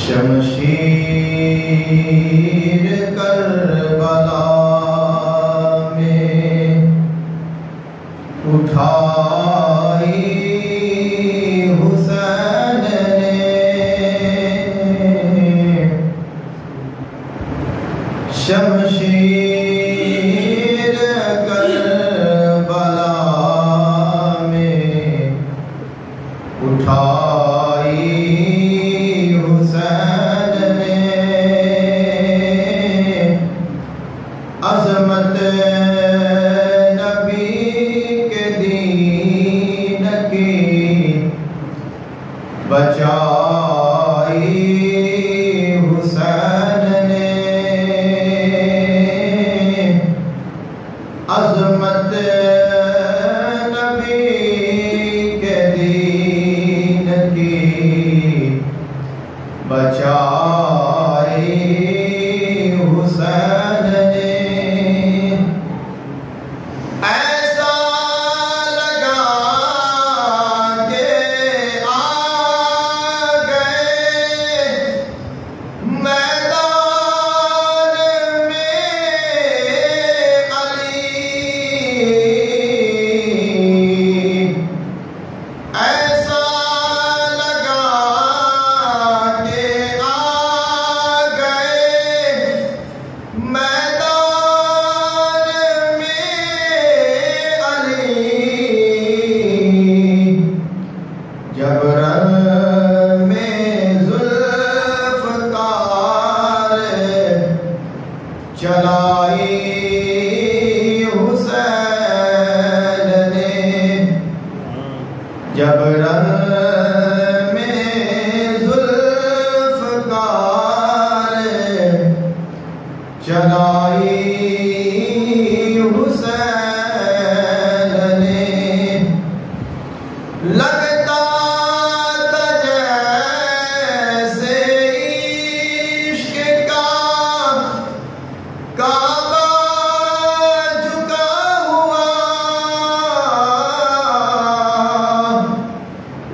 شمشیر کربلا میں اٹھائی حسین نے، شمشیر کربلا میں اٹھائی حسین نے، عظمت نبی کے دین کی بچائی حسین نے، عظمت نبی کے دین کی بچائی حسین نے، ایسا لگا کہ آ گئے میدان میں علی، ایسا لگا کہ آ گئے میدان میں علی، جب رن میں ذوالفقار چلائی حسین نے، جب رن میں ذوالفقار چلائی حسین نے، لگتا تھا جیسے عشق کا کعبہ جھکا ہوا،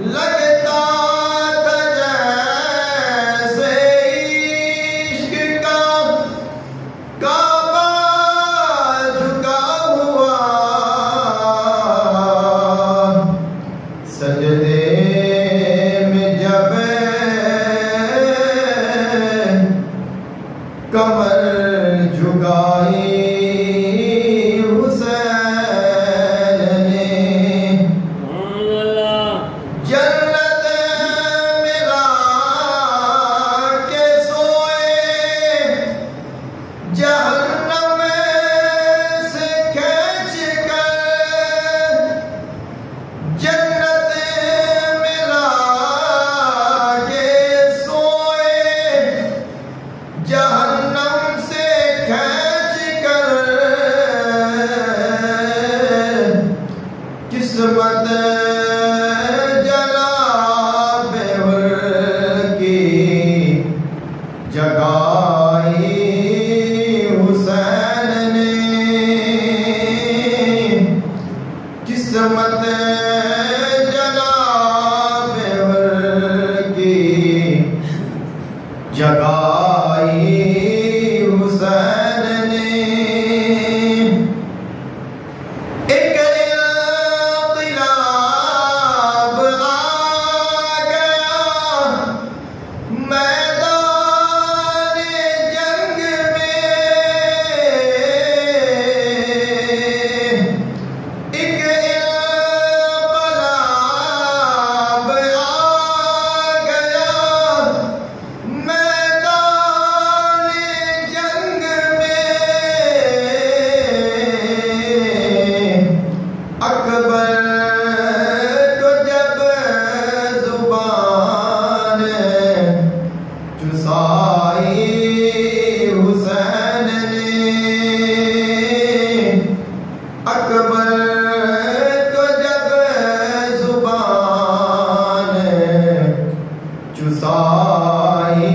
لگتا تھا جیسے عشق کا کعبہ جھکا ہوا، سجدے میں جب کمر جھکائی حسین نے، جنت میں لا کے سوئے، جہنم سے کھینچ کر، جنت میں لا کے سوئے، جہنم سے کھینچ کر، قسمت جناب کی جگائی حسین نے، قسمت جناب کی جگائی حسین نے، ایک انقلاب آ گیا میدان جنگ میں، ایک انقلاب آ گیا میدان جنگ میں، اکبر کو جب زبان چسائی حسین نے، اکبر کو جب زبان چسائی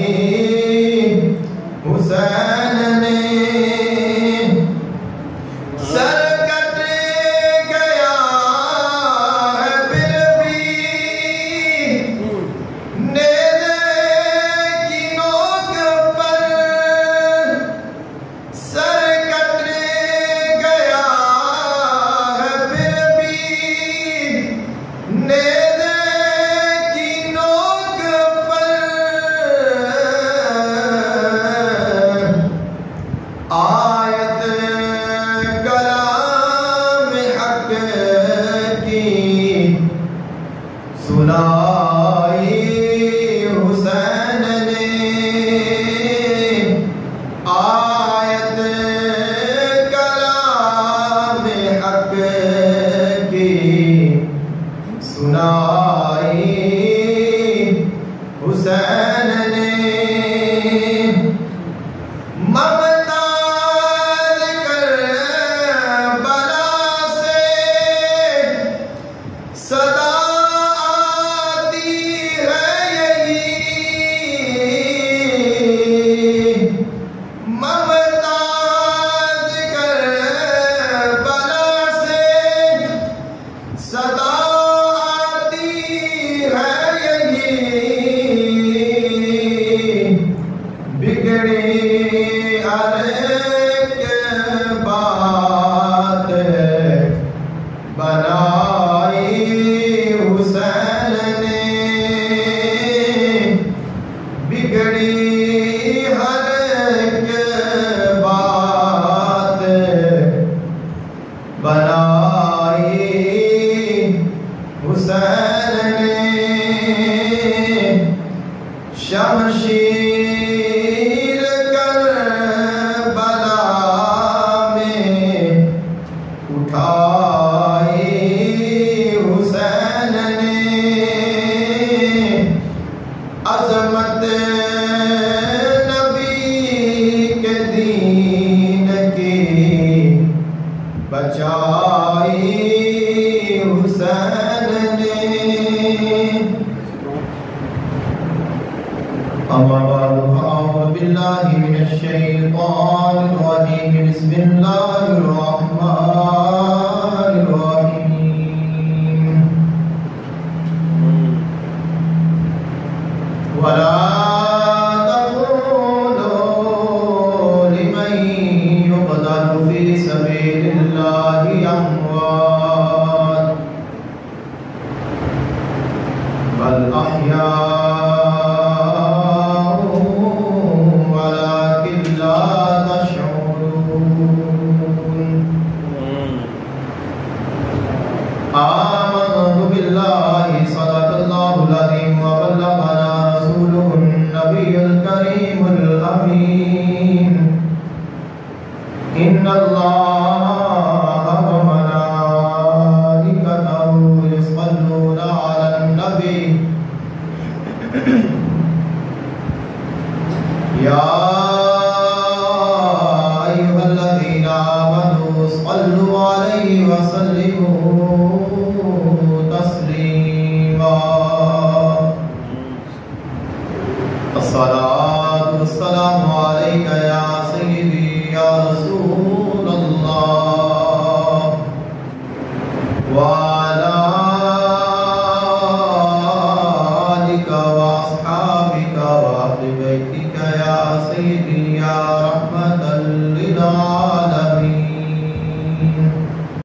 حسین نے، سر کٹ گیا ہے پھر بھی نیزے کی شمشیر کربلا میں اٹھائی حسین نے عظمت نبی کے دین کی بچائی حسین نے اما بعد فاعوذ باللہ من الشیطان الرجیم بسم اللہ الرحمن الرحیم ولا تقولوا لمن يقتل في سبيل الله أموات بل أحياء ولكن لا تشعرون آمنت بالله صدق الله العظيم وبلغنا رسوله النبي الكريم الأمين إن الله وملائكته يصلون على النبي يا